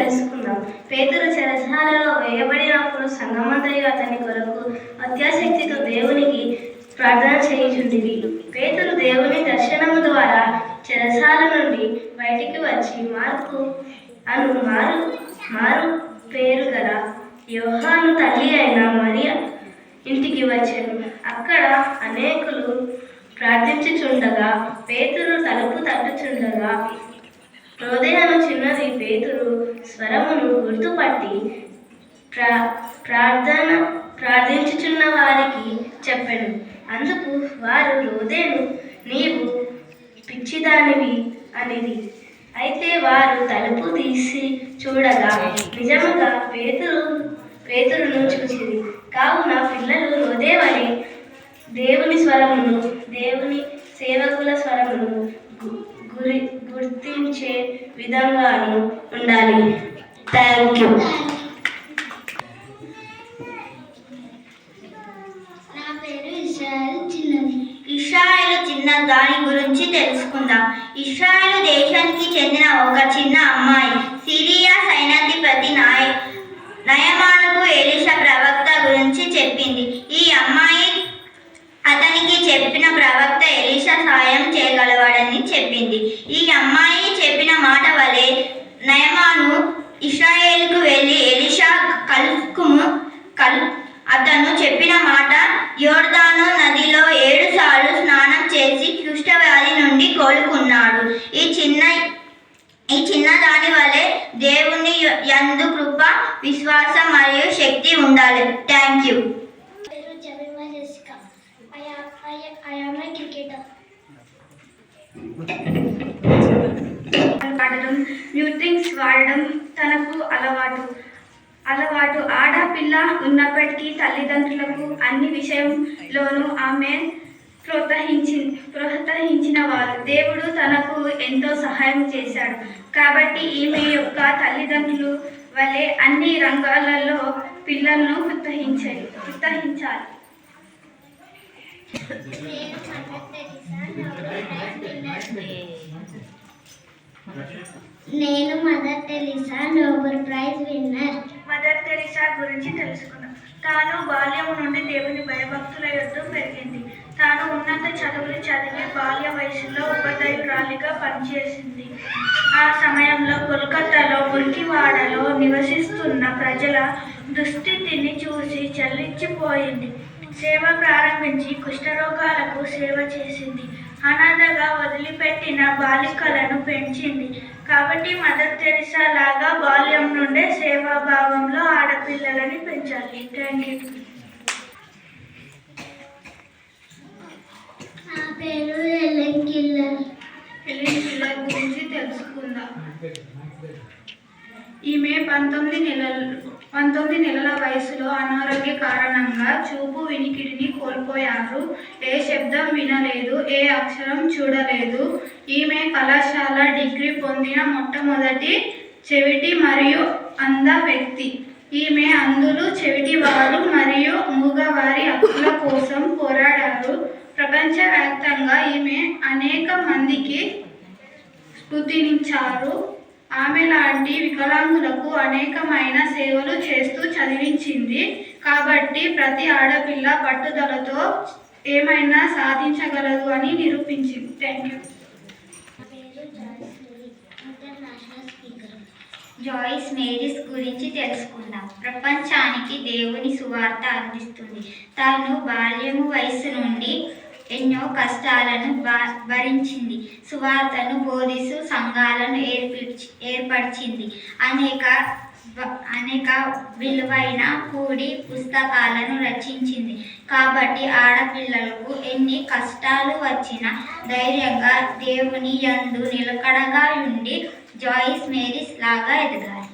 తెలుసుకుందాం. పేతురు చెరసాలలో వేయబడినప్పుడు సంఘమంతయు అతని కొరకు అత్యాసక్తితో దేవునికి ప్రార్థన చేయుచుండిరి. పేతురు దేవుని దర్శనము ద్వారా చెరసాల నుండి బయటికి వచ్చి మార్కు అను మారు పేరు గల యోహాను తల్లి అయిన మరియా ఇంటికి వచ్చాను. అక్కడ అనేకులు ప్రార్థించుచుండగా పేతురు తలుపు తట్టుచుండగా హృదయము చిన్నది పేతురు స్వరమును గుర్తుపట్టి ప్రార్థించుచున్న వారికి చెప్పాను. అందుకు వారు రోదేను, నీవు పిచ్చిదానివి అనేది. అయితే వారు తలుపు తీసి చూడగా నిజముగా పేతురును చూసిరి. కావున పిల్లలు రోదేవని దేవుని స్వరమును, దేవుని సేవకుల స్వరమును గుర్తించే విధంగాను ఉండాలి. Thank you. నా పేరు ఇశ్రాయేలు చిన్న దాని గురించి తెలుసుకుందాం. ఇశ్రాయేలు దేశానికి చెందిన ఒక చిన్న అమ్మాయి సిరియా సైన్యాధిపతి నయమానుకు ఎలీషా ప్రవక్త గురించి చెప్పింది. ఈ అమ్మాయి అతనికి చెప్పిన ప్రవక్త ఎలీషా సాయం చేయగలవాడని చెప్పింది. ఈ అమ్మాయి చెప్పిన మాట వలె నయమాను ఇశ్రాయేలుకు వెళ్ళి ఎలీషా అతను చెప్పిన మాట యోర్దాను నదిలో 7 సార్లు స్నానం చేసి కుష్ఠవ్యాధి నుండి కోలుకున్నాడు. ఈ చిన్న దాని వలె దేవుని యందు కృప, విశ్వాసం మరియు శక్తి ఉండాలి. Thank you. న్యూట్రిన్స్ వాడడం తనకు అలవాటు. ఆడపిల్ల ఉన్నప్పటికీ తల్లిదండ్రులకు అన్ని విషయంలోనూ ఆమె ప్రోత్సహించిన వారు. దేవుడు తనకు ఎంతో సహాయం చేశాడు. కాబట్టి ఈమె యొక్క తల్లిదండ్రులు వలె అన్ని రంగాలలో పిల్లలను ప్రోత్సహించాలి. నేను mother Teresa Nobel prize winner. Mother Teresa గురించి తెలుసుకుందాం. తాను బాల్యము నుండి దేవుని భయభక్తుల యందు పెరిగింది. తాను ఉన్నత చదువులు చదివి బాల్య వయసులో ఉపాధ్యాయురాలిగా పనిచేసింది. ఆ సమయంలో కోల్కతాలో మురికివాడలో నివసిస్తున్న ప్రజల దుస్థితిని చూసి చలించిపోయింది. సేవ ప్రారంభించి కుష్ఠరోగాలకు సేవ చేసింది. అనాథగా వదిలిపెట్టిన బాలికలను పెంచింది. కాబట్టి మదర్ టెరిసా లాగా బాల్యం నుండే సేవాభావంలో ఆడపిల్లలని పెంచాలి. Thank you. నా పేరు ఎలెన్ కిల్లర్ గురించి తెలుసుకుందాం. ఈమె 19 నెలల వయసులో అనారోగ్య కారణంగా చూపు వినికిడిని కోల్పోయారు. ఏ శబ్దం వినలేదు, ఏ అక్షరం చూడలేదు. ఈమె కళాశాల డిగ్రీ పొందిన మొట్టమొదటి చెవిటి మరియు అంధ వ్యక్తి. ఈమె అంధులు, చెవిటివారు మరియు మూగవారి హక్కుల కోసం పోరాడారు. ప్రపంచవ్యాప్తంగా ఈమె అనేక మందికి స్ఫూర్తినిచ్చారు. ఆమె లాంటి వికలాంగులకు అనేకమైన సేవలు చేస్తూ చదివించింది. కాబట్టి ప్రతి ఆడపిల్ల పట్టుదలతో ఏమైనా సాధించగలదు అని నిరూపించింది. Thank you. జాయిస్ మేరీస్ గురించి తెలుసుకుందాం. ప్రపంచానికి దేవుని సువార్త అందిస్తుంది. తాను బాల్యము వయసు నుండి ఎన్నో కష్టాలను భరించింది. సువార్తను బోధిస్తూ సంఘాలను ఏర్పరిచింది. అనేక విలువైన కూడి పుస్తకాలను రచించింది. కాబట్టి ఆడపిల్లలకు ఎన్ని కష్టాలు వచ్చినా ధైర్యంగా దేవుని యందు నిలకడగా ఉండి జాయిస్ మేరీస్ లాగా ఎదగాలి.